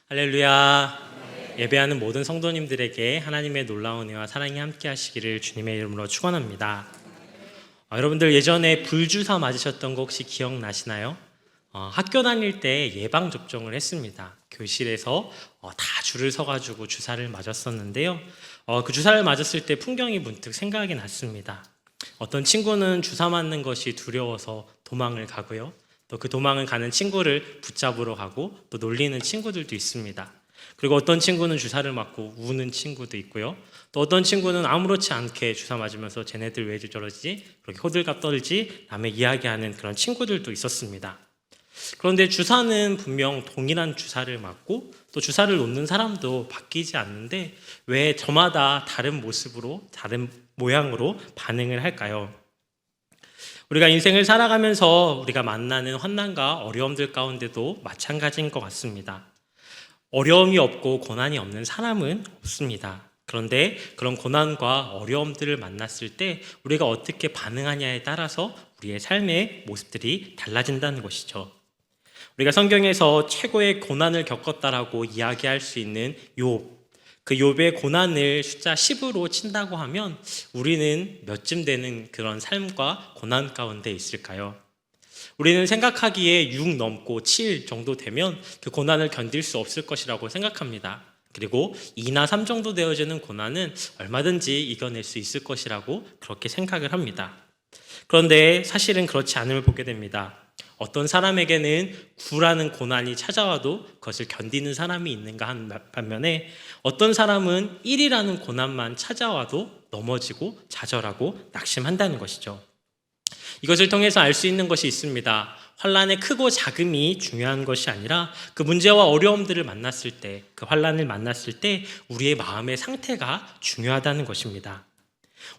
할렐루야. 예배하는 모든 성도님들에게 하나님의 놀라운 은혜와 사랑이 함께 하시기를 주님의 이름으로 축원합니다. 여러분들 예전에 불주사 맞으셨던 거 혹시 기억나시나요? 학교 다닐 때 예방접종을 했습니다. 교실에서 다 줄을 서가지고 주사를 맞았었는데요. 그 주사를 맞았을 때 풍경이 문득 생각이 났습니다. 어떤 친구는 주사 맞는 것이 두려워서 도망을 가고요. 또 그 도망을 가는 친구를 붙잡으러 가고 또 놀리는 친구들도 있습니다. 그리고 어떤 친구는 주사를 맞고 우는 친구도 있고요. 또 어떤 친구는 아무렇지 않게 주사 맞으면서 쟤네들 왜 저러지? 그렇게 호들갑 떨지? 남의 이야기하는 그런 친구들도 있었습니다. 그런데 주사는 분명 동일한 주사를 맞고 또 주사를 놓는 사람도 바뀌지 않는데 왜 저마다 다른 모습으로 다른 모양으로 반응을 할까요? 우리가 인생을 살아가면서 우리가 만나는 환난과 어려움들 가운데도 마찬가지인 것 같습니다. 어려움이 없고 고난이 없는 사람은 없습니다. 그런데 그런 고난과 어려움들을 만났을 때 우리가 어떻게 반응하냐에 따라서 우리의 삶의 모습들이 달라진다는 것이죠. 우리가 성경에서 최고의 고난을 겪었다라고 이야기할 수 있는 욥, 그 욥의 고난을 숫자 10으로 친다고 하면 우리는 몇쯤 되는 그런 삶과 고난 가운데 있을까요? 우리는 생각하기에 6 넘고 7 정도 되면 그 고난을 견딜 수 없을 것이라고 생각합니다. 그리고 2나 3 정도 되어지는 고난은 얼마든지 이겨낼 수 있을 것이라고 그렇게 생각을 합니다. 그런데 사실은 그렇지 않음을 보게 됩니다. 어떤 사람에게는 9라는 고난이 찾아와도 그것을 견디는 사람이 있는가 한 반면에 어떤 사람은 1이라는 고난만 찾아와도 넘어지고 좌절하고 낙심한다는 것이죠. 이것을 통해서 알 수 있는 것이 있습니다. 환난의 크고 작음이 중요한 것이 아니라 그 문제와 어려움들을 만났을 때, 그 환난을 만났을 때 우리의 마음의 상태가 중요하다는 것입니다.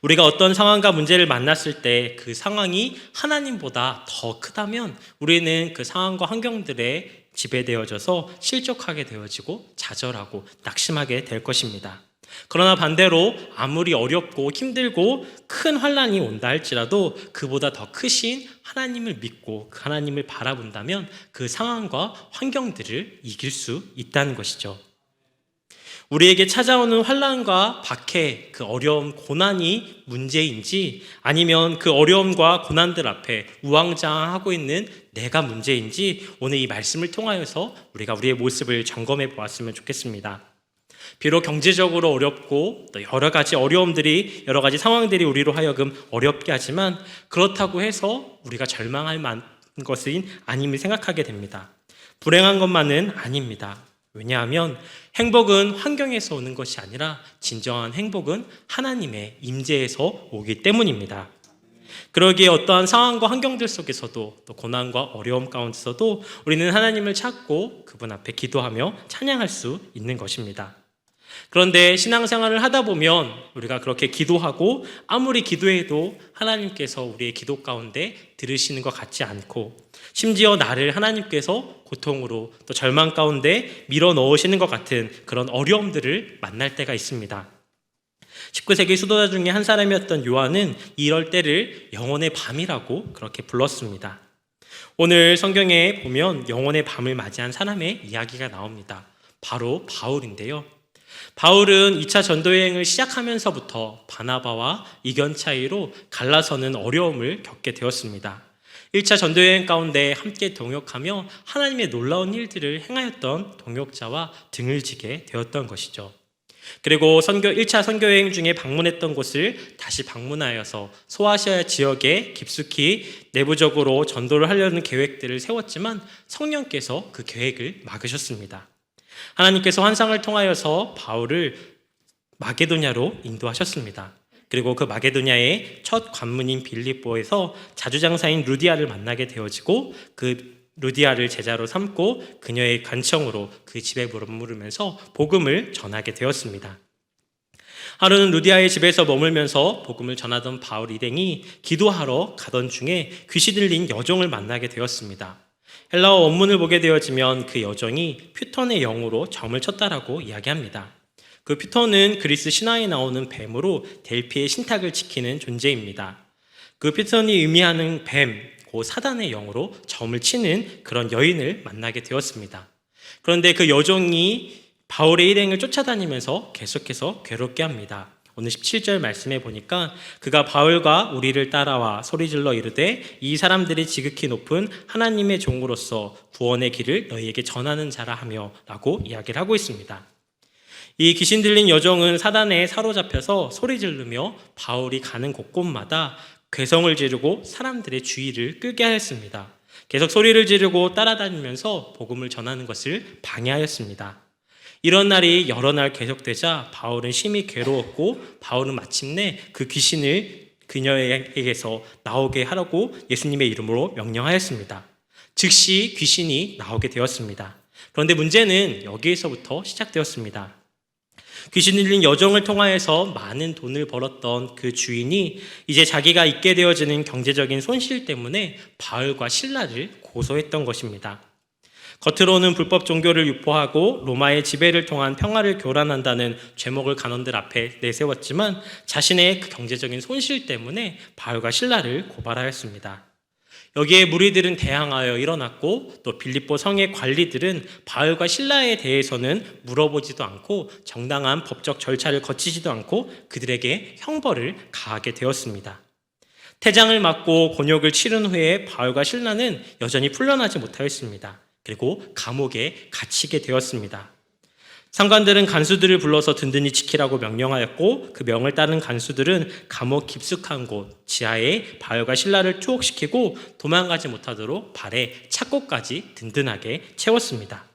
우리가 어떤 상황과 문제를 만났을 때 그 상황이 하나님보다 더 크다면 우리는 그 상황과 환경들에 지배되어져서 실족하게 되어지고 좌절하고 낙심하게 될 것입니다. 그러나 반대로 아무리 어렵고 힘들고 큰 환난이 온다 할지라도 그보다 더 크신 하나님을 믿고 그 하나님을 바라본다면 그 상황과 환경들을 이길 수 있다는 것이죠. 우리에게 찾아오는 환난과 박해, 그 어려움, 고난이 문제인지 아니면 그 어려움과 고난들 앞에 우왕좌왕하고 있는 내가 문제인지 오늘 이 말씀을 통하여서 우리가 우리의 모습을 점검해 보았으면 좋겠습니다. 비록 경제적으로 어렵고 또 여러 가지 어려움들이 여러 가지 상황들이 우리로 하여금 어렵게 하지만 그렇다고 해서 우리가 절망할 만한 것은 아님을 생각하게 됩니다. 불행한 것만은 아닙니다. 왜냐하면 행복은 환경에서 오는 것이 아니라 진정한 행복은 하나님의 임재에서 오기 때문입니다. 그러기에 어떠한 상황과 환경들 속에서도 또 고난과 어려움 가운데서도 우리는 하나님을 찾고 그분 앞에 기도하며 찬양할 수 있는 것입니다. 그런데 신앙생활을 하다 보면 우리가 그렇게 기도하고 아무리 기도해도 하나님께서 우리의 기도 가운데 들으시는 것 같지 않고 심지어 나를 하나님께서 고통으로 또 절망 가운데 밀어 넣으시는 것 같은 그런 어려움들을 만날 때가 있습니다. 19세기 수도자 중에 한 사람이었던 요한은 이럴 때를 영혼의 밤이라고 그렇게 불렀습니다. 오늘 성경에 보면 영혼의 밤을 맞이한 사람의 이야기가 나옵니다. 바로 바울인데요. 바울은 2차 전도여행을 시작하면서부터 바나바와 이견 차이로 갈라서는 어려움을 겪게 되었습니다. 1차 전도여행 가운데 함께 동역하며 하나님의 놀라운 일들을 행하였던 동역자와 등을 지게 되었던 것이죠. 그리고 1차 선교여행 중에 방문했던 곳을 다시 방문하여서 소아시아 지역에 깊숙이 내부적으로 전도를 하려는 계획들을 세웠지만 성령께서 그 계획을 막으셨습니다. 하나님께서 환상을 통하여서 바울을 마게도냐로 인도하셨습니다. 그리고 그 마게도냐의 첫 관문인 빌립보에서 자주장사인 루디아를 만나게 되어지고 그 루디아를 제자로 삼고 그녀의 간청으로 그 집에 머무르면서 복음을 전하게 되었습니다. 하루는 루디아의 집에서 머물면서 복음을 전하던 바울 일행이 기도하러 가던 중에 귀신 들린 여종을 만나게 되었습니다. 헬라어 원문을 보게 되어지면 그 여종이 퓨톤의 영으로 점을 쳤다라고 이야기합니다. 그 퓨톤은 그리스 신화에 나오는 뱀으로 델피의 신탁을 지키는 존재입니다. 그 퓨톤이 의미하는 뱀, 그 사단의 영으로 점을 치는 그런 여인을 만나게 되었습니다. 그런데 그 여종이 바울의 일행을 쫓아다니면서 계속해서 괴롭게 합니다. 오늘 17절 말씀에 보니까 그가 바울과 우리를 따라와 소리질러 이르되 이 사람들이 지극히 높은 하나님의 종으로서 구원의 길을 너희에게 전하는 자라 하며 라고 이야기를 하고 있습니다. 이 귀신 들린 여종은 사단에 사로잡혀서 소리 지르며 바울이 가는 곳곳마다 괴성을 지르고 사람들의 주의를 끌게 하였습니다. 계속 소리를 지르고 따라다니면서 복음을 전하는 것을 방해하였습니다. 이런 날이 여러 날 계속되자 바울은 심히 괴로웠고 바울은 마침내 그 귀신을 그녀에게서 나오게 하라고 예수님의 이름으로 명령하였습니다. 즉시 귀신이 나오게 되었습니다. 그런데 문제는 여기에서부터 시작되었습니다. 귀신 들린 여종을 통하여서 많은 돈을 벌었던 그 주인이 이제 자기가 있게 되어지는 경제적인 손실 때문에 바울과 실라를 고소했던 것입니다. 겉으로는 불법 종교를 유포하고 로마의 지배를 통한 평화를 교란한다는 죄목을 간원들 앞에 내세웠지만 자신의 그 경제적인 손실 때문에 바울과 실라를 고발하였습니다. 여기에 무리들은 대항하여 일어났고 또 빌립보 성의 관리들은 바울과 실라에 대해서는 물어보지도 않고 정당한 법적 절차를 거치지도 않고 그들에게 형벌을 가하게 되었습니다. 태장을 맞고 곤욕을 치른 후에 바울과 실라는 여전히 풀려나지 못하였습니다. 그리고 감옥에 갇히게 되었습니다. 상관들은 간수들을 불러서 든든히 지키라고 명령하였고 그 명을 따른 간수들은 감옥 깊숙한 곳 지하에 바울과 실라를 투옥시키고 도망가지 못하도록 발에 착고까지 든든하게 채웠습니다.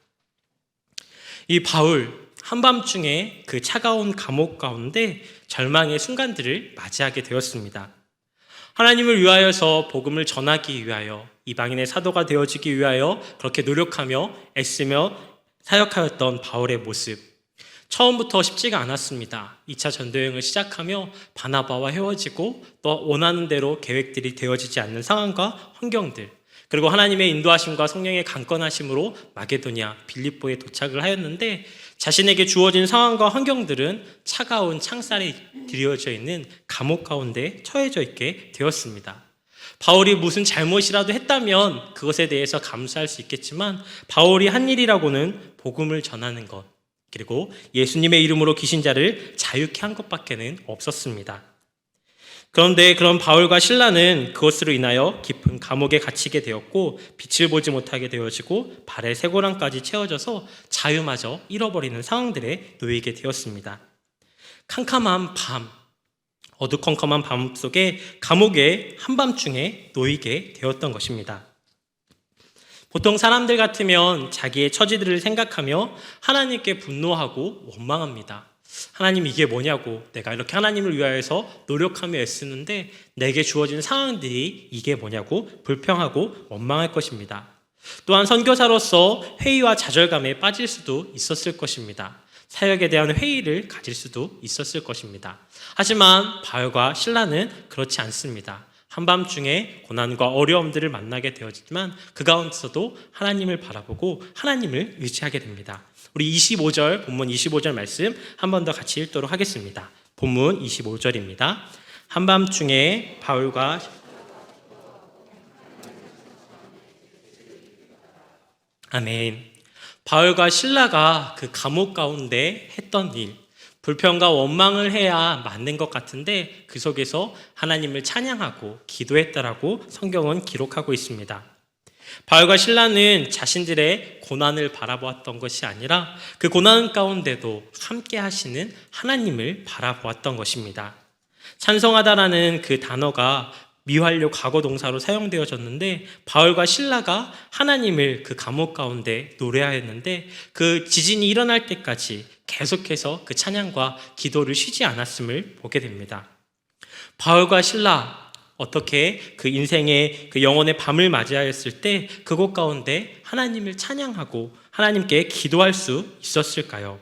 이 바울 한밤중에 그 차가운 감옥 가운데 절망의 순간들을 맞이하게 되었습니다. 하나님을 위하여서 복음을 전하기 위하여 이방인의 사도가 되어지기 위하여 그렇게 노력하며 애쓰며 사역하였던 바울의 모습, 처음부터 쉽지가 않았습니다. 2차 전도여행을 시작하며 바나바와 헤어지고 또 원하는 대로 계획들이 되어지지 않는 상황과 환경들, 그리고 하나님의 인도하심과 성령의 강건하심으로 마게도냐, 빌립보에 도착을 하였는데 자신에게 주어진 상황과 환경들은 차가운 창살에 들여져 있는 감옥 가운데 처해져 있게 되었습니다. 바울이 무슨 잘못이라도 했다면 그것에 대해서 감수할 수 있겠지만 바울이 한 일이라고는 복음을 전하는 것, 그리고 예수님의 이름으로 귀신자를 자유케 한 것밖에는 없었습니다. 그런데 그런 바울과 실라는 그것으로 인하여 깊은 감옥에 갇히게 되었고 빛을 보지 못하게 되어지고 발에 쇠고랑까지 채워져서 자유마저 잃어버리는 상황들에 놓이게 되었습니다. 캄캄한 밤, 어두컴컴한 밤 속에 감옥에 한밤중에 놓이게 되었던 것입니다. 보통 사람들 같으면 자기의 처지들을 생각하며 하나님께 분노하고 원망합니다. 하나님 이게 뭐냐고, 내가 이렇게 하나님을 위하여서 노력하며 애쓰는데 내게 주어진 상황들이 이게 뭐냐고 불평하고 원망할 것입니다. 또한 선교사로서 회의와 좌절감에 빠질 수도 있었을 것입니다. 사역에 대한 회의를 가질 수도 있었을 것입니다. 하지만 바울과 실라는 그렇지 않습니다. 한밤중에 고난과 어려움들을 만나게 되었지만 그 가운데서도 하나님을 바라보고 하나님을 의지하게 됩니다. 우리 25절, 본문 25절 말씀 한 번 더 같이 읽도록 하겠습니다. 본문 25절입니다. 한밤중에 바울과 아멘. 바울과 실라가 그 감옥 가운데 했던 일, 불평과 원망을 해야 맞는 것 같은데 그 속에서 하나님을 찬양하고 기도했다라고 성경은 기록하고 있습니다. 바울과 실라는 자신들의 고난을 바라보았던 것이 아니라 그 고난 가운데도 함께 하시는 하나님을 바라보았던 것입니다. 찬송하다라는 그 단어가 미완료 과거 동사로 사용되어졌는데 바울과 실라가 하나님을 그 감옥 가운데 노래하였는데 그 지진이 일어날 때까지 계속해서 그 찬양과 기도를 쉬지 않았음을 보게 됩니다. 바울과 실라 어떻게 그 인생의 그 영혼의 밤을 맞이하였을 때 그곳 가운데 하나님을 찬양하고 하나님께 기도할 수 있었을까요?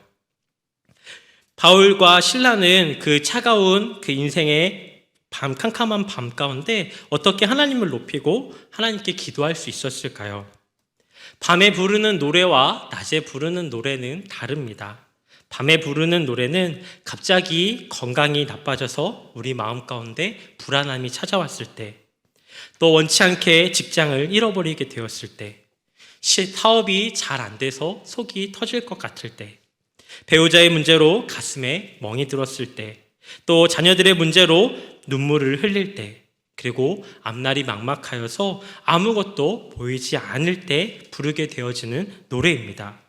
바울과 실라는 그 차가운 그 인생의 캄캄한 밤 가운데 어떻게 하나님을 높이고 하나님께 기도할 수 있었을까요? 밤에 부르는 노래와 낮에 부르는 노래는 다릅니다. 밤에 부르는 노래는 갑자기 건강이 나빠져서 우리 마음 가운데 불안함이 찾아왔을 때, 또 원치 않게 직장을 잃어버리게 되었을 때, 사업이 잘 안 돼서 속이 터질 것 같을 때, 배우자의 문제로 가슴에 멍이 들었을 때, 또 자녀들의 문제로 눈물을 흘릴 때, 그리고 앞날이 막막하여서 아무것도 보이지 않을 때 부르게 되어지는 노래입니다.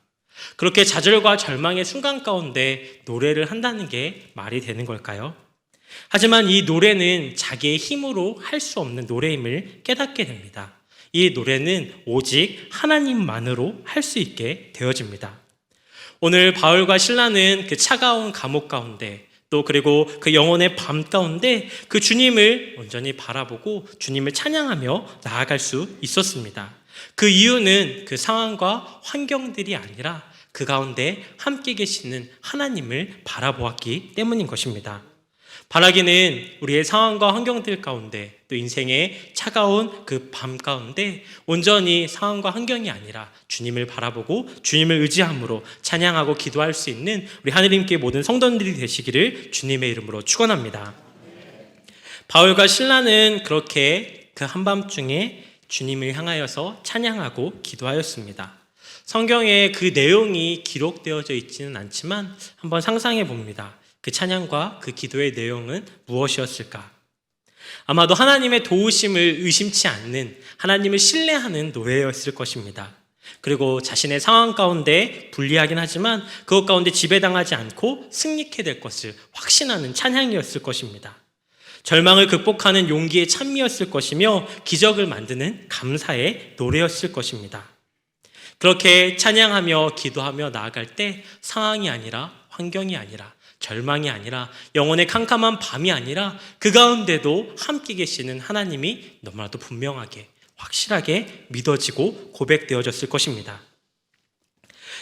그렇게 좌절과 절망의 순간 가운데 노래를 한다는 게 말이 되는 걸까요? 하지만 이 노래는 자기의 힘으로 할 수 없는 노래임을 깨닫게 됩니다. 이 노래는 오직 하나님만으로 할 수 있게 되어집니다. 오늘 바울과 실라는 그 차가운 감옥 가운데, 또 그리고 그 영혼의 밤 가운데 그 주님을 온전히 바라보고 주님을 찬양하며 나아갈 수 있었습니다. 그 이유는 그 상황과 환경들이 아니라 그 가운데 함께 계시는 하나님을 바라보았기 때문인 것입니다. 바라기는 우리의 상황과 환경들 가운데, 또 인생의 차가운 그 밤 가운데 온전히 상황과 환경이 아니라 주님을 바라보고 주님을 의지함으로 찬양하고 기도할 수 있는 우리 하느님께 모든 성도들이 되시기를 주님의 이름으로 축원합니다. 바울과 실라는 그렇게 그 한밤중에 주님을 향하여서 찬양하고 기도하였습니다. 성경에 그 내용이 기록되어져 있지는 않지만 한번 상상해 봅니다. 그 찬양과 그 기도의 내용은 무엇이었을까? 아마도 하나님의 도우심을 의심치 않는, 하나님을 신뢰하는 노래였을 것입니다. 그리고 자신의 상황 가운데 불리하긴 하지만 그것 가운데 지배당하지 않고 승리케 될 것을 확신하는 찬양이었을 것입니다. 절망을 극복하는 용기의 찬미였을 것이며 기적을 만드는 감사의 노래였을 것입니다. 그렇게 찬양하며 기도하며 나아갈 때 상황이 아니라, 환경이 아니라, 절망이 아니라, 영혼의 캄캄한 밤이 아니라 그 가운데도 함께 계시는 하나님이 너무나도 분명하게, 확실하게 믿어지고 고백되어졌을 것입니다.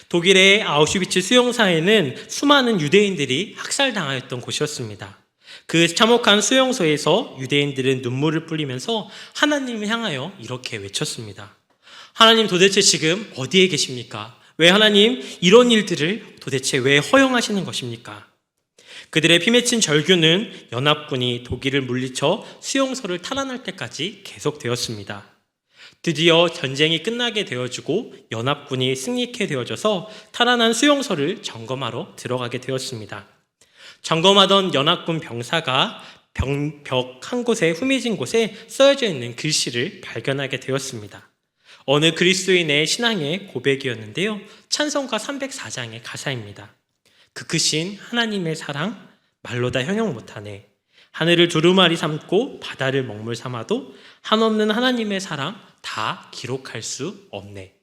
독일의 아우슈비츠 수용소에는 수많은 유대인들이 학살당하였던 곳이었습니다. 그 참혹한 수용소에서 유대인들은 눈물을 뿌리면서 하나님을 향하여 이렇게 외쳤습니다. 하나님, 도대체 지금 어디에 계십니까? 왜 하나님 이런 일들을 도대체 왜 허용하시는 것입니까? 그들의 피맺힌 절규는 연합군이 독일을 물리쳐 수용소를 탈환할 때까지 계속되었습니다. 드디어 전쟁이 끝나게 되어지고 연합군이 승리케 되어져서 탈환한 수용소를 점검하러 들어가게 되었습니다. 점검하던 연합군 병사가 벽 한 곳에 후미진 곳에 써져 있는 글씨를 발견하게 되었습니다. 어느 그리스도인의 신앙의 고백이었는데요. 찬송가 304장의 가사입니다. 그 크신 하나님의 사랑 말로 다 형용 못하네. 하늘을 두루마리 삼고 바다를 먹물 삼아도 한없는 하나님의 사랑 다 기록할 수 없네.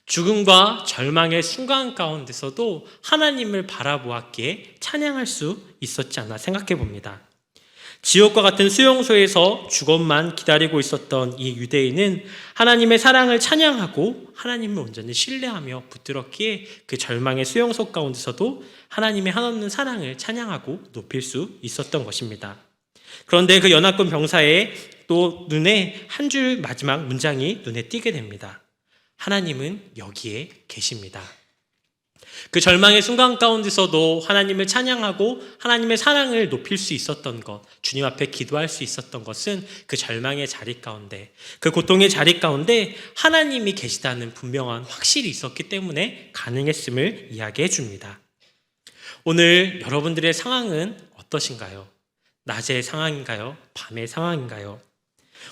죽음과 절망의 순간 가운데서도 하나님을 바라보았기에 찬양할 수 있었지 않나 생각해 봅니다. 지옥과 같은 수용소에서 죽음만 기다리고 있었던 이 유대인은 하나님의 사랑을 찬양하고 하나님을 온전히 신뢰하며 붙들었기에 그 절망의 수용소 가운데서도 하나님의 한없는 사랑을 찬양하고 높일 수 있었던 것입니다. 그런데 그 연합군 병사의 또 눈에 한 줄 마지막 문장이 눈에 띄게 됩니다. 하나님은 여기에 계십니다. 그 절망의 순간 가운데서도 하나님을 찬양하고 하나님의 사랑을 높일 수 있었던 것, 주님 앞에 기도할 수 있었던 것은 그 절망의 자리 가운데, 그 고통의 자리 가운데 하나님이 계시다는 분명한 확실이 있었기 때문에 가능했음을 이야기해 줍니다. 오늘 여러분들의 상황은 어떠신가요? 낮의 상황인가요? 밤의 상황인가요?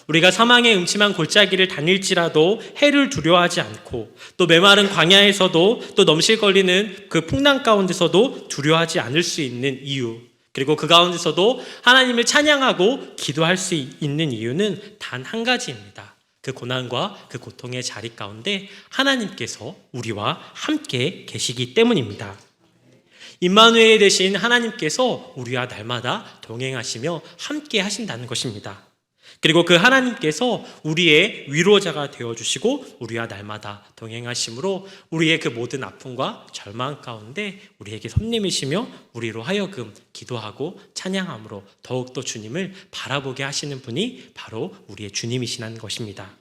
우리가 사망의 음침한 골짜기를 다닐지라도 해를 두려워하지 않고, 또 메마른 광야에서도, 또 넘실거리는 그 풍랑 가운데서도 두려워하지 않을 수 있는 이유, 그리고 그 가운데서도 하나님을 찬양하고 기도할 수 있는 이유는 단 한 가지입니다. 그 고난과 그 고통의 자리 가운데 하나님께서 우리와 함께 계시기 때문입니다. 임마누엘 되신 하나님께서 우리와 날마다 동행하시며 함께 하신다는 것입니다. 그리고 그 하나님께서 우리의 위로자가 되어주시고 우리와 날마다 동행하심으로 우리의 그 모든 아픔과 절망 가운데 우리에게 손님이시며 우리로 하여금 기도하고 찬양함으로 더욱더 주님을 바라보게 하시는 분이 바로 우리의 주님이시라는 것입니다.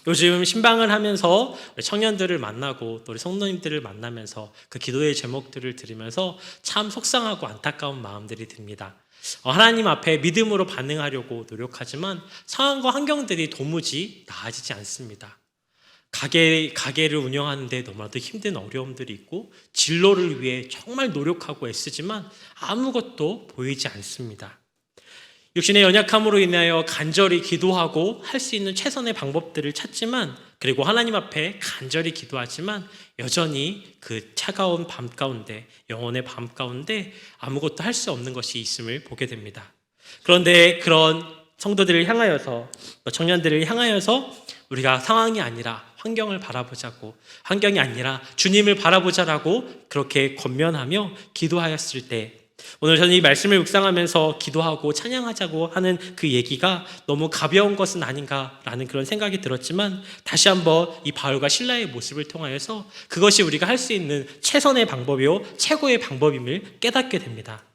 요즘 신방을 하면서 청년들을 만나고 또 우리 성도님들을 만나면서 그 기도의 제목들을 들으면서 참 속상하고 안타까운 마음들이 듭니다. 하나님 앞에 믿음으로 반응하려고 노력하지만 상황과 환경들이 도무지 나아지지 않습니다. 가게를 운영하는데 너무나도 힘든 어려움들이 있고 진로를 위해 정말 노력하고 애쓰지만 아무것도 보이지 않습니다. 육신의 연약함으로 인하여 간절히 기도하고 할 수 있는 최선의 방법들을 찾지만, 그리고 하나님 앞에 간절히 기도하지만 여전히 그 차가운 밤 가운데, 영혼의 밤 가운데 아무것도 할 수 없는 것이 있음을 보게 됩니다. 그런데 그런 성도들을 향하여서, 청년들을 향하여서 우리가 상황이 아니라 환경을 바라보자고, 환경이 아니라 주님을 바라보자라고 그렇게 권면하며 기도하였을 때, 오늘 저는 이 말씀을 묵상하면서 기도하고 찬양하자고 하는 그 얘기가 너무 가벼운 것은 아닌가라는 그런 생각이 들었지만, 다시 한번 이 바울과 실라의 모습을 통하여서 그것이 우리가 할 수 있는 최선의 방법이요 최고의 방법임을 깨닫게 됩니다.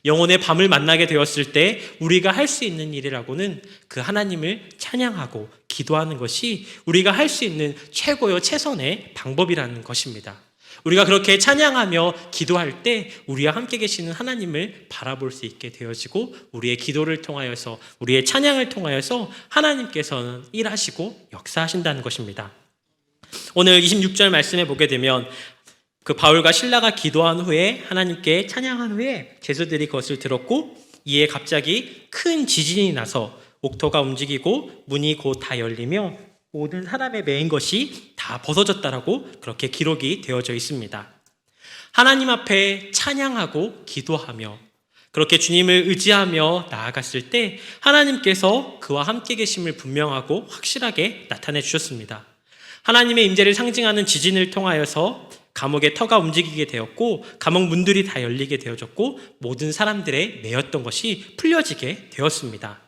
영혼의 밤을 만나게 되었을 때 우리가 할 수 있는 일이라고는 그 하나님을 찬양하고 기도하는 것이 우리가 할 수 있는 최고요 최선의 방법이라는 것입니다. 우리가 그렇게 찬양하며 기도할 때 우리와 함께 계시는 하나님을 바라볼 수 있게 되어지고, 우리의 기도를 통하여서, 우리의 찬양을 통하여서 하나님께서는 일하시고 역사하신다는 것입니다. 오늘 26절 말씀에 보게 되면 그 바울과 실라가 기도한 후에, 하나님께 찬양한 후에 제수들이 그것을 들었고, 이에 갑자기 큰 지진이 나서 옥토가 움직이고 문이 곧 다 열리며 모든 사람의 매인 것이 다 벗어졌다라고 그렇게 기록이 되어져 있습니다. 하나님 앞에 찬양하고 기도하며 그렇게 주님을 의지하며 나아갔을 때 하나님께서 그와 함께 계심을 분명하고 확실하게 나타내 주셨습니다. 하나님의 임재를 상징하는 지진을 통하여서 감옥의 터가 움직이게 되었고, 감옥 문들이 다 열리게 되어졌고, 모든 사람들의 매였던 것이 풀려지게 되었습니다.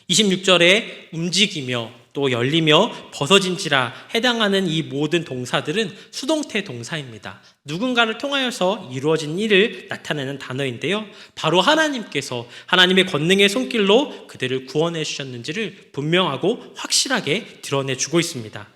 26절에 움직이며 또 열리며 벗어진지라 해당하는 이 모든 동사들은 수동태 동사입니다. 누군가를 통하여서 이루어진 일을 나타내는 단어인데요, 바로 하나님께서 하나님의 권능의 손길로 그들을 구원해 주셨는지를 분명하고 확실하게 드러내 주고 있습니다.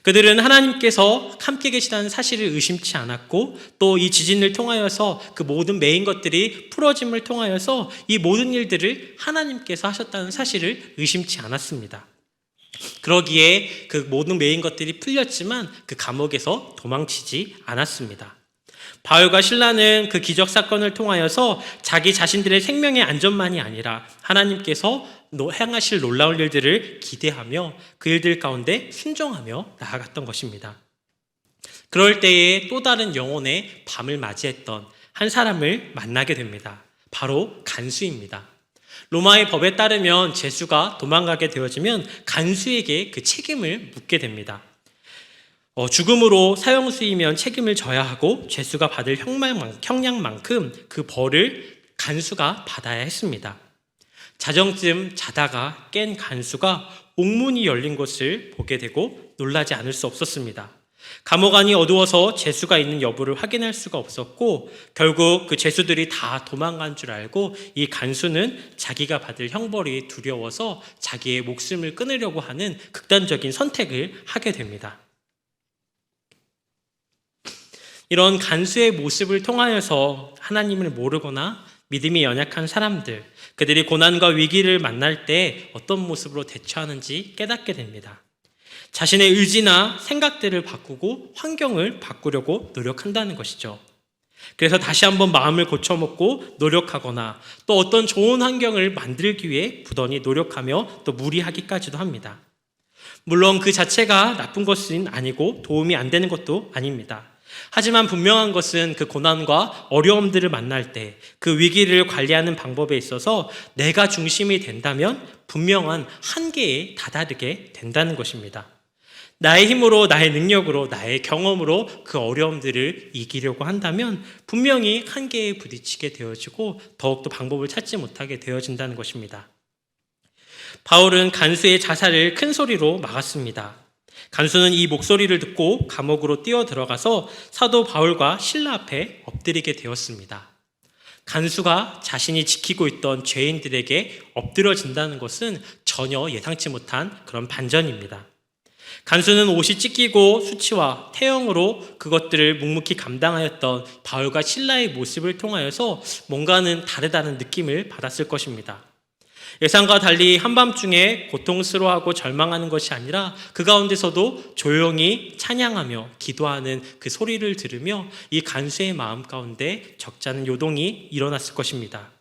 그들은 하나님께서 함께 계시다는 사실을 의심치 않았고, 또 이 지진을 통하여서 그 모든 매인 것들이 풀어짐을 통하여서 이 모든 일들을 하나님께서 하셨다는 사실을 의심치 않았습니다. 그러기에 그 모든 매인 것들이 풀렸지만 그 감옥에서 도망치지 않았습니다. 바울과 실라는 그 기적 사건을 통하여서 자기 자신들의 생명의 안전만이 아니라 하나님께서 행하실 놀라운 일들을 기대하며 그 일들 가운데 순종하며 나아갔던 것입니다. 그럴 때에 또 다른 영혼의 밤을 맞이했던 한 사람을 만나게 됩니다. 바로 간수입니다. 로마의 법에 따르면 죄수가 도망가게 되어지면 간수에게 그 책임을 묻게 됩니다. 죽음으로 사형수이면 책임을 져야 하고, 죄수가 받을 형량만큼 그 벌을 간수가 받아야 했습니다. 자정쯤 자다가 깬 간수가 옥문이 열린 것을 보게 되고 놀라지 않을 수 없었습니다. 감옥 안이 어두워서 죄수가 있는 여부를 확인할 수가 없었고, 결국 그 죄수들이 다 도망간 줄 알고 이 간수는 자기가 받을 형벌이 두려워서 자기의 목숨을 끊으려고 하는 극단적인 선택을 하게 됩니다. 이런 간수의 모습을 통하여서 하나님을 모르거나 믿음이 연약한 사람들, 그들이 고난과 위기를 만날 때 어떤 모습으로 대처하는지 깨닫게 됩니다. 자신의 의지나 생각들을 바꾸고 환경을 바꾸려고 노력한다는 것이죠. 그래서 다시 한번 마음을 고쳐먹고 노력하거나, 또 어떤 좋은 환경을 만들기 위해 부단히 노력하며 또 무리하기까지도 합니다. 물론 그 자체가 나쁜 것은 아니고 도움이 안 되는 것도 아닙니다. 하지만 분명한 것은 그 고난과 어려움들을 만날 때 그 위기를 관리하는 방법에 있어서 내가 중심이 된다면 분명한 한계에 다다르게 된다는 것입니다. 나의 힘으로, 나의 능력으로, 나의 경험으로 그 어려움들을 이기려고 한다면 분명히 한계에 부딪히게 되어지고 더욱더 방법을 찾지 못하게 되어진다는 것입니다. 바울은 간수의 자살을 큰 소리로 막았습니다. 간수는 이 목소리를 듣고 감옥으로 뛰어 들어가서 사도 바울과 실라 앞에 엎드리게 되었습니다. 간수가 자신이 지키고 있던 죄인들에게 엎드려진다는 것은 전혀 예상치 못한 그런 반전입니다. 간수는 옷이 찢기고 수치와 태형으로 그것들을 묵묵히 감당하였던 바울과 실라의 모습을 통하여서 뭔가는 다르다는 느낌을 받았을 것입니다. 예상과 달리 한밤중에 고통스러워하고 절망하는 것이 아니라 그 가운데서도 조용히 찬양하며 기도하는 그 소리를 들으며 이 간수의 마음 가운데 적잖은 요동이 일어났을 것입니다.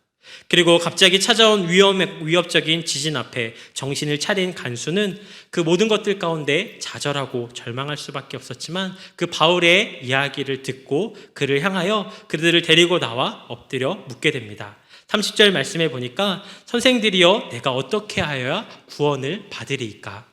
그리고 갑자기 찾아온 위협적인 지진 앞에 정신을 차린 간수는 그 모든 것들 가운데 좌절하고 절망할 수밖에 없었지만 그 바울의 이야기를 듣고 그를 향하여 그들을 데리고 나와 엎드려 묻게 됩니다. 30절 말씀에 보니까 선생들이여 내가 어떻게 하여야 구원을 받으리이까?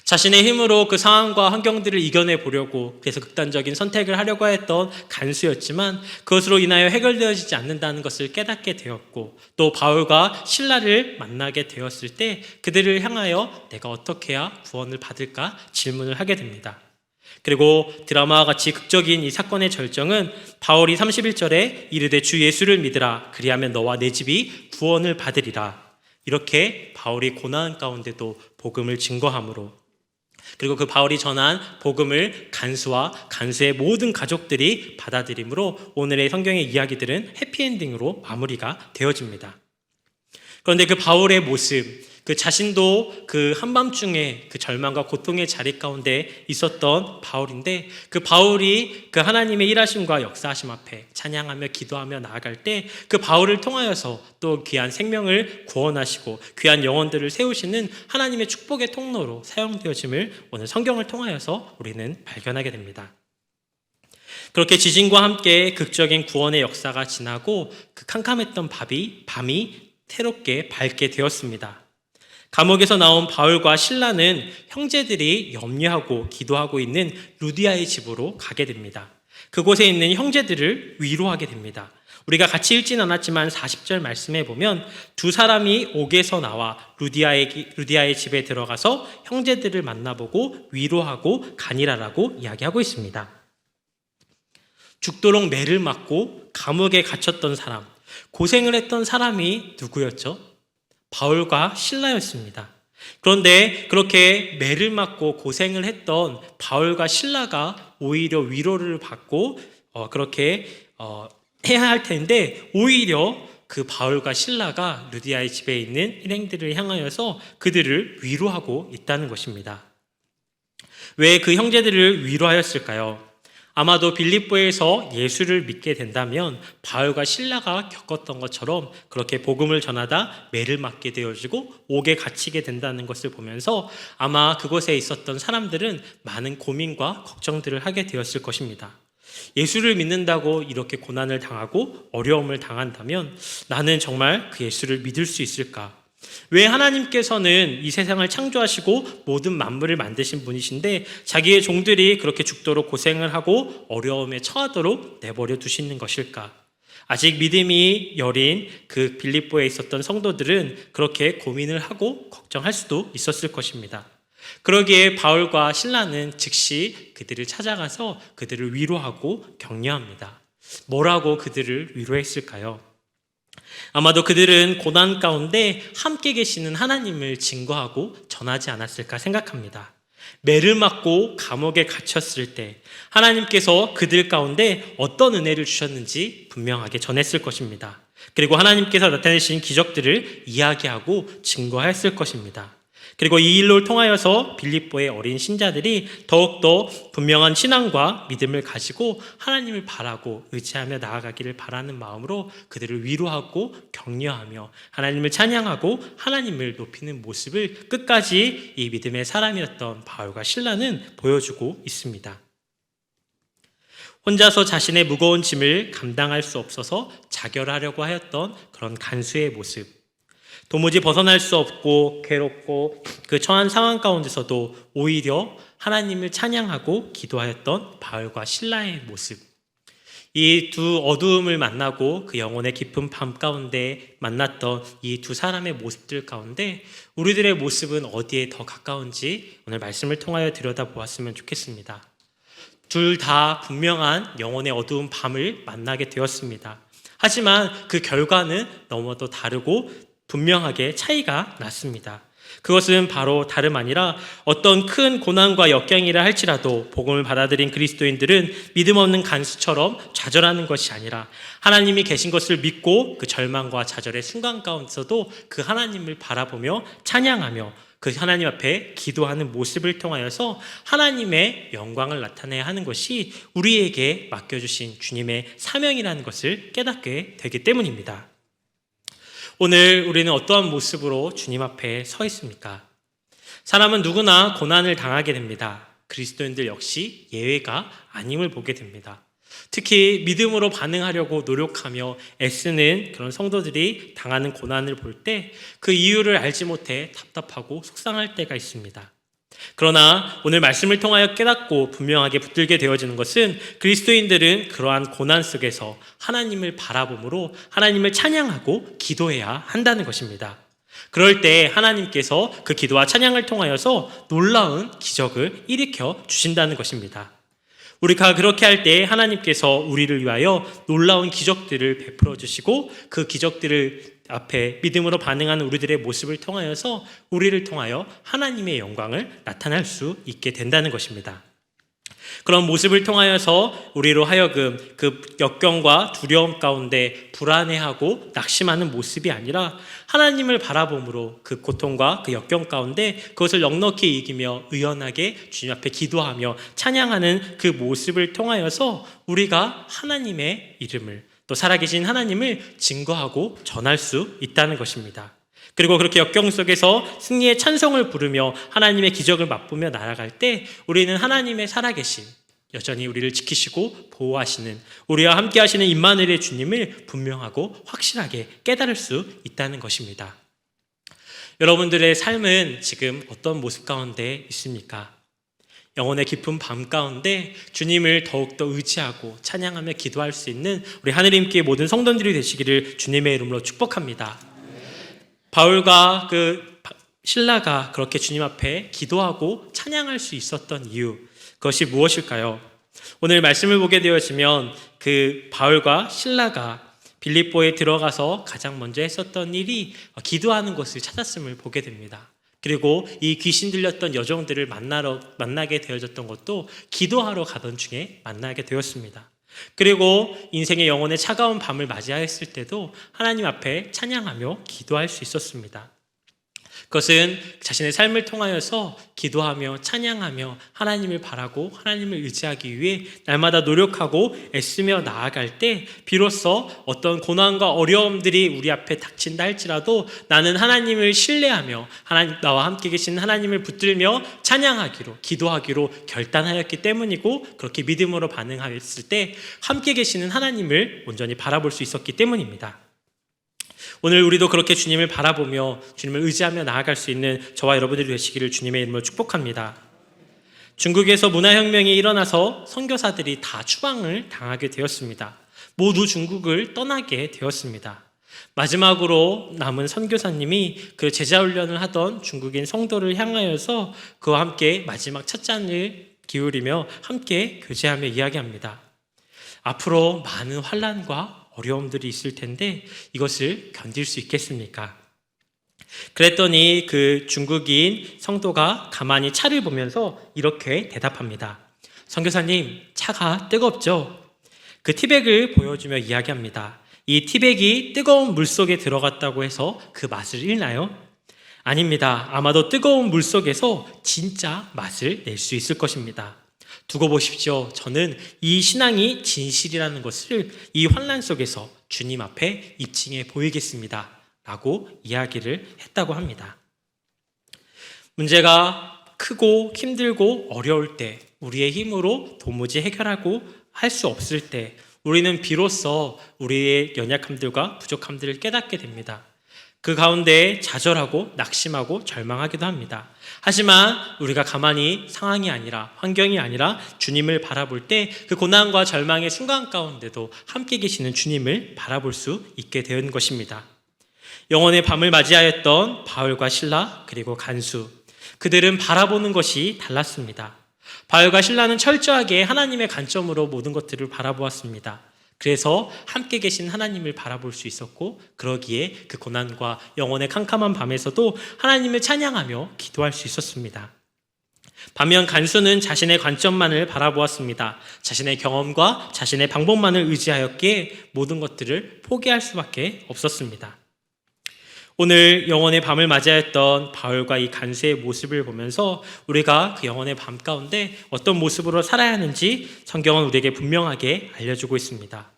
자신의 힘으로 그 상황과 환경들을 이겨내 보려고 그래서 극단적인 선택을 하려고 했던 간수였지만 그것으로 인하여 해결되어지지 않는다는 것을 깨닫게 되었고 또 바울과 실라를 만나게 되었을 때 그들을 향하여 내가 어떻게 해야 구원을 받을까 질문을 하게 됩니다. 그리고 드라마와 같이 극적인 이 사건의 절정은 바울이 31절에 이르되 주 예수를 믿으라 그리하면 너와 내 집이 구원을 받으리라. 이렇게 바울이 고난 가운데도 복음을 증거함으로 그리고 그 바울이 전한 복음을 간수와 간수의 모든 가족들이 받아들이므로 오늘의 성경의 이야기들은 해피엔딩으로 마무리가 되어집니다. 그런데 그 바울의 모습, 그 자신도 그 한밤중에 그 절망과 고통의 자리 가운데 있었던 바울인데 그 바울이 그 하나님의 일하심과 역사하심 앞에 찬양하며 기도하며 나아갈 때 그 바울을 통하여서 또 귀한 생명을 구원하시고 귀한 영혼들을 세우시는 하나님의 축복의 통로로 사용되어짐을 오늘 성경을 통하여서 우리는 발견하게 됩니다. 그렇게 지진과 함께 극적인 구원의 역사가 지나고 그 캄캄했던 밤이 새롭게 밝게 되었습니다. 감옥에서 나온 바울과 실라는 형제들이 염려하고 기도하고 있는 루디아의 집으로 가게 됩니다. 그곳에 있는 형제들을 위로하게 됩니다. 우리가 같이 읽지는 않았지만 40절 말씀에 보면 두 사람이 옥에서 나와 루디아의 집에 들어가서 형제들을 만나보고 위로하고 간이라라고 이야기하고 있습니다. 죽도록 매를 맞고 감옥에 갇혔던 사람, 고생을 했던 사람이 누구였죠? 바울과 실라였습니다. 그런데 그렇게 매를 맞고 고생을 했던 바울과 실라가 오히려 위로를 받고 그렇게 해야 할 텐데 오히려 그 바울과 실라가 루디아의 집에 있는 일행들을 향하여서 그들을 위로하고 있다는 것입니다. 왜 그 형제들을 위로하였을까요? 아마도 빌립보에서 예수를 믿게 된다면 바울과 실라가 겪었던 것처럼 그렇게 복음을 전하다 매를 맞게 되어지고 옥에 갇히게 된다는 것을 보면서 아마 그곳에 있었던 사람들은 많은 고민과 걱정들을 하게 되었을 것입니다. 예수를 믿는다고 이렇게 고난을 당하고 어려움을 당한다면 나는 정말 그 예수를 믿을 수 있을까? 왜 하나님께서는 이 세상을 창조하시고 모든 만물을 만드신 분이신데 자기의 종들이 그렇게 죽도록 고생을 하고 어려움에 처하도록 내버려 두시는 것일까? 아직 믿음이 여린 그 빌립보에 있었던 성도들은 그렇게 고민을 하고 걱정할 수도 있었을 것입니다. 그러기에 바울과 실라는 즉시 그들을 찾아가서 그들을 위로하고 격려합니다. 뭐라고 그들을 위로했을까요? 아마도 그들은 고난 가운데 함께 계시는 하나님을 증거하고 전하지 않았을까 생각합니다. 매를 맞고 감옥에 갇혔을 때 하나님께서 그들 가운데 어떤 은혜를 주셨는지 분명하게 전했을 것입니다. 그리고 하나님께서 나타내신 기적들을 이야기하고 증거했을 것입니다. 그리고 이 일로 통하여서 빌립보의 어린 신자들이 더욱더 분명한 신앙과 믿음을 가지고 하나님을 바라고 의지하며 나아가기를 바라는 마음으로 그들을 위로하고 격려하며 하나님을 찬양하고 하나님을 높이는 모습을 끝까지 이 믿음의 사람이었던 바울과 실라는 보여주고 있습니다. 혼자서 자신의 무거운 짐을 감당할 수 없어서 자결하려고 하였던 그런 간수의 모습, 도무지 벗어날 수 없고 괴롭고 그 처한 상황 가운데서도 오히려 하나님을 찬양하고 기도하였던 바울과 실라의 모습, 이 두 어두움을 만나고 그 영혼의 깊은 밤 가운데 만났던 이 두 사람의 모습들 가운데 우리들의 모습은 어디에 더 가까운지 오늘 말씀을 통하여 들여다보았으면 좋겠습니다. 둘 다 분명한 영혼의 어두운 밤을 만나게 되었습니다. 하지만 그 결과는 너무도 다르고 분명하게 차이가 났습니다. 그것은 바로 다름 아니라 어떤 큰 고난과 역경이라 할지라도 복음을 받아들인 그리스도인들은 믿음 없는 간수처럼 좌절하는 것이 아니라 하나님이 계신 것을 믿고 그 절망과 좌절의 순간 가운데서도 그 하나님을 바라보며 찬양하며 그 하나님 앞에 기도하는 모습을 통하여서 하나님의 영광을 나타내야 하는 것이 우리에게 맡겨주신 주님의 사명이라는 것을 깨닫게 되기 때문입니다. 오늘 우리는 어떠한 모습으로 주님 앞에 서 있습니까? 사람은 누구나 고난을 당하게 됩니다. 그리스도인들 역시 예외가 아님을 보게 됩니다. 특히 믿음으로 반응하려고 노력하며 애쓰는 그런 성도들이 당하는 고난을 볼 때 그 이유를 알지 못해 답답하고 속상할 때가 있습니다. 그러나 오늘 말씀을 통하여 깨닫고 분명하게 붙들게 되어지는 것은 그리스도인들은 그러한 고난 속에서 하나님을 바라봄으로 하나님을 찬양하고 기도해야 한다는 것입니다. 그럴 때 하나님께서 그 기도와 찬양을 통하여서 놀라운 기적을 일으켜 주신다는 것입니다. 우리가 그렇게 할 때 하나님께서 우리를 위하여 놀라운 기적들을 베풀어 주시고 그 기적들을 앞에 믿음으로 반응하는 우리들의 모습을 통하여서 우리를 통하여 하나님의 영광을 나타낼 수 있게 된다는 것입니다. 그런 모습을 통하여서 우리로 하여금 그 역경과 두려움 가운데 불안해하고 낙심하는 모습이 아니라 하나님을 바라봄으로 그 고통과 그 역경 가운데 그것을 넉넉히 이기며 의연하게 주님 앞에 기도하며 찬양하는 그 모습을 통하여서 우리가 하나님의 이름을 또 살아계신 하나님을 증거하고 전할 수 있다는 것입니다. 그리고 그렇게 역경 속에서 승리의 찬송을 부르며 하나님의 기적을 맛보며 나아갈 때 우리는 하나님의 살아계심, 여전히 우리를 지키시고 보호하시는 우리와 함께 하시는 임마누엘의 주님을 분명하고 확실하게 깨달을 수 있다는 것입니다. 여러분들의 삶은 지금 어떤 모습 가운데 있습니까? 영혼의 깊은 밤 가운데 주님을 더욱더 의지하고 찬양하며 기도할 수 있는 우리 하느님께 모든 성도들이 되시기를 주님의 이름으로 축복합니다. 바울과 신라가 그렇게 주님 앞에 기도하고 찬양할 수 있었던 이유, 그것이 무엇일까요? 오늘 말씀을 보게 되어지면 그 바울과 신라가 빌립보에 들어가서 가장 먼저 했었던 일이 기도하는 것을 찾았음을 보게 됩니다. 그리고 이 귀신 들렸던 여종들을 만나게 되어졌던 것도 기도하러 가던 중에 만나게 되었습니다. 그리고 인생의 영혼의 차가운 밤을 맞이하였을 때도 하나님 앞에 찬양하며 기도할 수 있었습니다. 그것은 자신의 삶을 통하여서 기도하며 찬양하며 하나님을 바라고 하나님을 의지하기 위해 날마다 노력하고 애쓰며 나아갈 때 비로소 어떤 고난과 어려움들이 우리 앞에 닥친다 할지라도 나는 하나님을 신뢰하며 나와 함께 계신 하나님을 붙들며 찬양하기로 기도하기로 결단하였기 때문이고 그렇게 믿음으로 반응하였을 때 함께 계시는 하나님을 온전히 바라볼 수 있었기 때문입니다. 오늘 우리도 그렇게 주님을 바라보며 주님을 의지하며 나아갈 수 있는 저와 여러분들이 되시기를 주님의 이름으로 축복합니다. 중국에서 문화혁명이 일어나서 선교사들이 다 추방을 당하게 되었습니다. 모두 중국을 떠나게 되었습니다. 마지막으로 남은 선교사님이 그 제자훈련을 하던 중국인 성도를 향하여서 그와 함께 마지막 찻잔을 기울이며 함께 교제하며 이야기합니다. 앞으로 많은 환난과 어려움들이 있을 텐데 이것을 견딜 수 있겠습니까? 그랬더니 그 중국인 성도가 가만히 차를 보면서 이렇게 대답합니다. 선교사님, 차가 뜨겁죠? 그 티백을 보여주며 이야기합니다. 이 티백이 뜨거운 물 속에 들어갔다고 해서 그 맛을 잃나요? 아닙니다. 아마도 뜨거운 물 속에서 진짜 맛을 낼 수 있을 것입니다. 두고 보십시오. 저는 이 신앙이 진실이라는 것을 이 환난 속에서 주님 앞에 입증해 보이겠습니다. 라고 이야기를 했다고 합니다. 문제가 크고 힘들고 어려울 때, 우리의 힘으로 도무지 해결하고 할 수 없을 때 우리는 비로소 우리의 연약함들과 부족함들을 깨닫게 됩니다. 그 가운데 좌절하고 낙심하고 절망하기도 합니다. 하지만 우리가 가만히 상황이 아니라 환경이 아니라 주님을 바라볼 때 그 고난과 절망의 순간 가운데도 함께 계시는 주님을 바라볼 수 있게 된 것입니다. 영혼의 밤을 맞이하였던 바울과 신라 그리고 간수, 그들은 바라보는 것이 달랐습니다. 바울과 신라는 철저하게 하나님의 관점으로 모든 것들을 바라보았습니다. 그래서 함께 계신 하나님을 바라볼 수 있었고, 그러기에 그 고난과 영혼의 캄캄한 밤에서도 하나님을 찬양하며 기도할 수 있었습니다. 반면 간수는 자신의 관점만을 바라보았습니다. 자신의 경험과 자신의 방법만을 의지하였기에 모든 것들을 포기할 수밖에 없었습니다. 오늘 영혼의 밤을 맞이하였던 바울과 이 간수의 모습을 보면서 우리가 그 영혼의 밤 가운데 어떤 모습으로 살아야 하는지 성경은 우리에게 분명하게 알려주고 있습니다.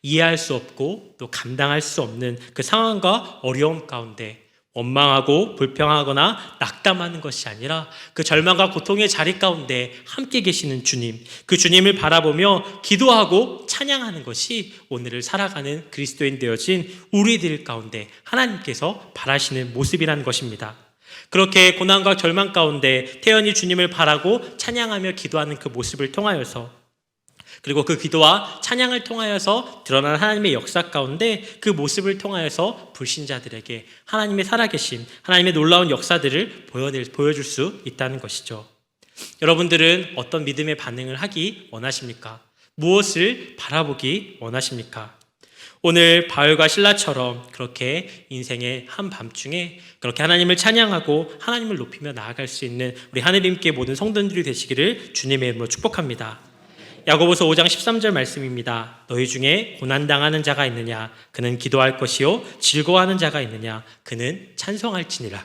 이해할 수 없고 또 감당할 수 없는 그 상황과 어려움 가운데 원망하고 불평하거나 낙담하는 것이 아니라 그 절망과 고통의 자리 가운데 함께 계시는 주님, 그 주님을 바라보며 기도하고 찬양하는 것이 오늘을 살아가는 그리스도인 되어진 우리들 가운데 하나님께서 바라시는 모습이라는 것입니다. 그렇게 고난과 절망 가운데 태연히 주님을 바라고 찬양하며 기도하는 그 모습을 통하여서, 그리고 그 기도와 찬양을 통하여서 드러난 하나님의 역사 가운데 그 모습을 통하여서 불신자들에게 하나님의 살아계심, 하나님의 놀라운 역사들을 보여줄 수 있다는 것이죠. 여러분들은 어떤 믿음의 반응을 하기 원하십니까? 무엇을 바라보기 원하십니까? 오늘 바울과 실라처럼 그렇게 인생의 한밤중에 그렇게 하나님을 찬양하고 하나님을 높이며 나아갈 수 있는 우리 하느님께 모든 성도들이 되시기를 주님의 이름으로 축복합니다. 야고보서 5장 13절 말씀입니다. 너희 중에 고난당하는 자가 있느냐? 그는 기도할 것이요. 즐거워하는 자가 있느냐? 그는 찬송할지니라.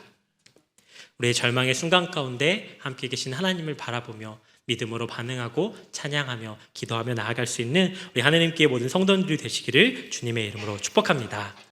우리의 절망의 순간 가운데 함께 계신 하나님을 바라보며 믿음으로 반응하고 찬양하며 기도하며 나아갈 수 있는 우리 하느님께 모든 성도들이 되시기를 주님의 이름으로 축복합니다.